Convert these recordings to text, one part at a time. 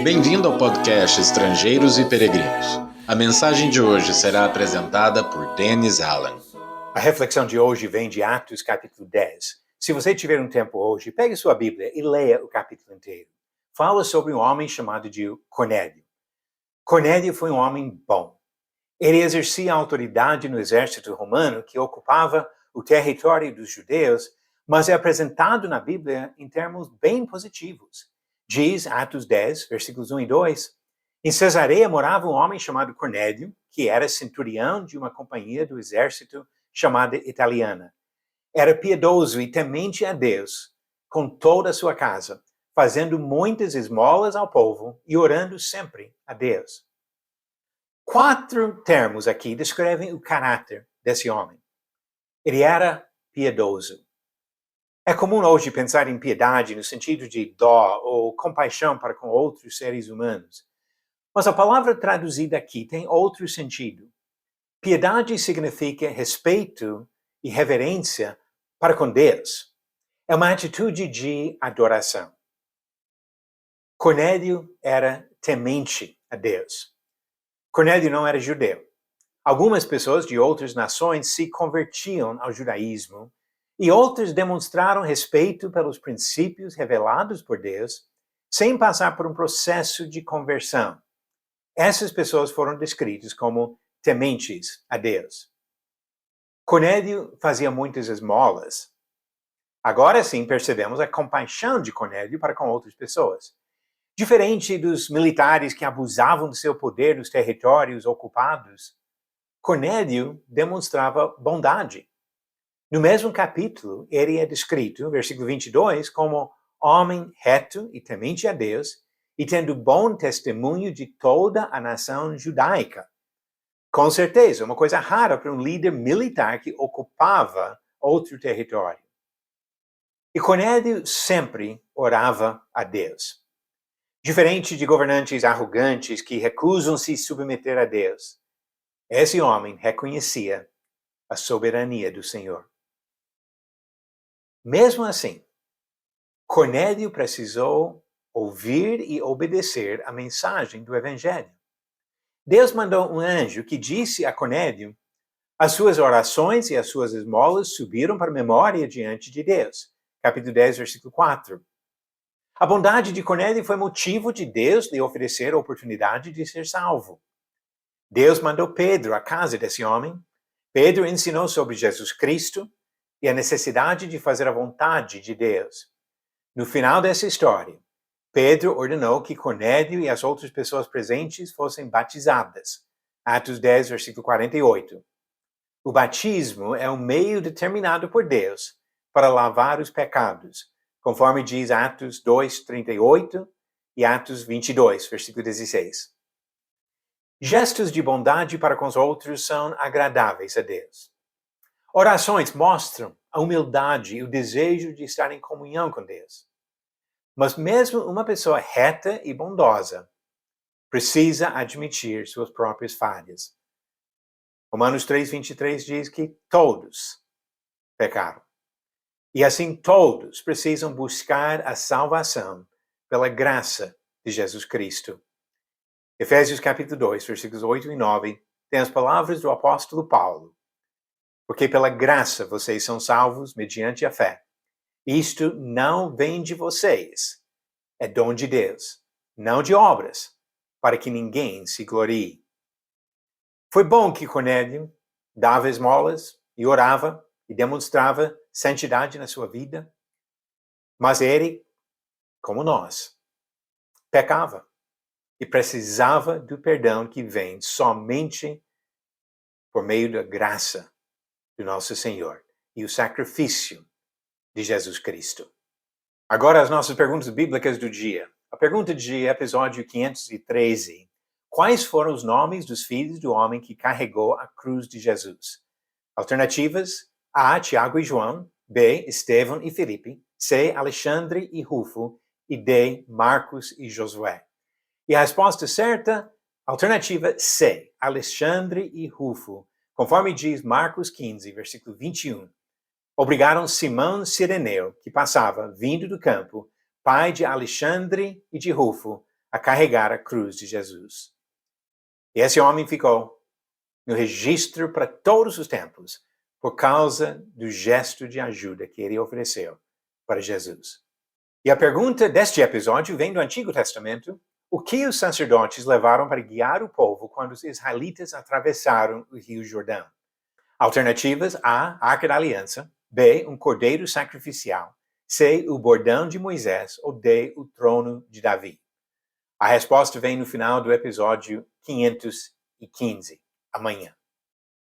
Bem-vindo ao podcast Estrangeiros e Peregrinos. A mensagem de hoje será apresentada por Dennis Allen. A reflexão de hoje vem de Atos capítulo 10. Se você tiver um tempo hoje, pegue sua Bíblia e leia o capítulo inteiro. Fala sobre um homem chamado de Cornélio. Cornélio foi um homem bom. Ele exercia autoridade no exército romano que ocupava o território dos judeus, mas é apresentado na Bíblia em termos bem positivos. Diz Atos 10, versículos 1 e 2, em Cesareia morava um homem chamado Cornélio, que era centurião de uma companhia do exército chamada Italiana. Era piedoso e temente a Deus com toda a sua casa, fazendo muitas esmolas ao povo e orando sempre a Deus. 4 termos aqui descrevem o caráter desse homem. Ele era piedoso. É comum hoje pensar em piedade no sentido de dó ou compaixão para com outros seres humanos. Mas a palavra traduzida aqui tem outro sentido. Piedade significa respeito e reverência para com Deus. É uma atitude de adoração. Cornélio era temente a Deus. Cornélio não era judeu. Algumas pessoas de outras nações se convertiam ao judaísmo e outras demonstraram respeito pelos princípios revelados por Deus sem passar por um processo de conversão. Essas pessoas foram descritas como tementes a Deus. Cornélio fazia muitas esmolas. Agora sim percebemos a compaixão de Cornélio para com outras pessoas. Diferente dos militares que abusavam do seu poder nos territórios ocupados, Cornélio demonstrava bondade. No mesmo capítulo, ele é descrito, versículo 22, como homem reto e temente a Deus e tendo bom testemunho de toda a nação judaica. Com certeza, uma coisa rara para um líder militar que ocupava outro território. E Cornélio sempre orava a Deus. Diferente de governantes arrogantes que recusam se submeter a Deus, esse homem reconhecia a soberania do Senhor. Mesmo assim, Cornélio precisou ouvir e obedecer a mensagem do Evangelho. Deus mandou um anjo que disse a Cornélio: as suas orações e as suas esmolas subiram para a memória diante de Deus. Capítulo 10, versículo 4. A bondade de Cornélio foi motivo de Deus lhe oferecer a oportunidade de ser salvo. Deus mandou Pedro à casa desse homem. Pedro ensinou sobre Jesus Cristo e a necessidade de fazer a vontade de Deus. No final dessa história, Pedro ordenou que Cornélio e as outras pessoas presentes fossem batizadas. Atos 10, versículo 48. O batismo é um meio determinado por Deus para lavar os pecados, conforme diz Atos 2, 38 e Atos 22, versículo 16. Gestos de bondade para com os outros são agradáveis a Deus. Orações mostram a humildade e o desejo de estar em comunhão com Deus. Mas mesmo uma pessoa reta e bondosa precisa admitir suas próprias falhas. Romanos 3:23 diz que todos pecaram. E assim todos precisam buscar a salvação pela graça de Jesus Cristo. Efésios capítulo 2, versículos 8 e 9, tem as palavras do apóstolo Paulo. Porque pela graça vocês são salvos mediante a fé. Isto não vem de vocês, é dom de Deus, não de obras, para que ninguém se glorie. Foi bom que Cornélio dava esmolas e orava e demonstrava santidade na sua vida, mas ele, como nós, pecava e precisava do perdão que vem somente por meio da graça do nosso Senhor e o sacrifício de Jesus Cristo. Agora as nossas perguntas bíblicas do dia. A pergunta de episódio 513. Quais foram os nomes dos filhos do homem que carregou a cruz de Jesus? Alternativas: A. Tiago e João, B. Estevão e Filipe, C. Alexandre e Rufo e D. Marcos e Josué. E a resposta certa, alternativa C. Alexandre e Rufo. Conforme diz Marcos 15, versículo 21, obrigaram Simão Cireneu, que passava, vindo do campo, pai de Alexandre e de Rufo, a carregar a cruz de Jesus. E esse homem ficou no registro para todos os tempos por causa do gesto de ajuda que ele ofereceu para Jesus. E a pergunta deste episódio vem do Antigo Testamento: o que os sacerdotes levaram para guiar o povo quando os israelitas atravessaram o Rio Jordão? Alternativas: A, a Arca da Aliança; B, um cordeiro sacrificial; C, o bordão de Moisés; ou D, o trono de Davi. A resposta vem no final do episódio 515, amanhã.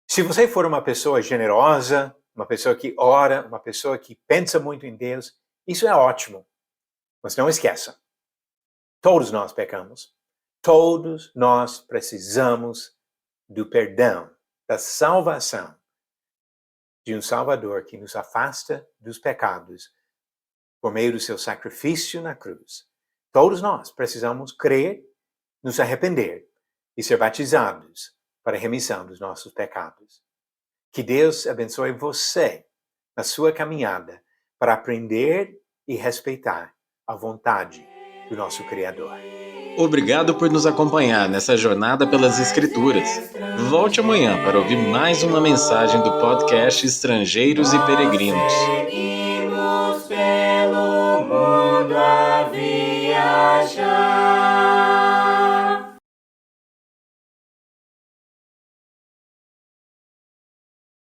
Se você for uma pessoa generosa, uma pessoa que ora, uma pessoa que pensa muito em Deus, isso é ótimo. Mas não esqueça, todos nós pecamos. Todos nós precisamos do perdão, da salvação de um Salvador que nos afasta dos pecados por meio do seu sacrifício na cruz. Todos nós precisamos crer, nos arrepender e ser batizados para a remissão dos nossos pecados. Que Deus abençoe você na sua caminhada para aprender e respeitar a vontade do nosso Criador. Obrigado por nos acompanhar nessa jornada pelas Escrituras. Volte amanhã para ouvir mais uma mensagem do podcast Estrangeiros e Peregrinos.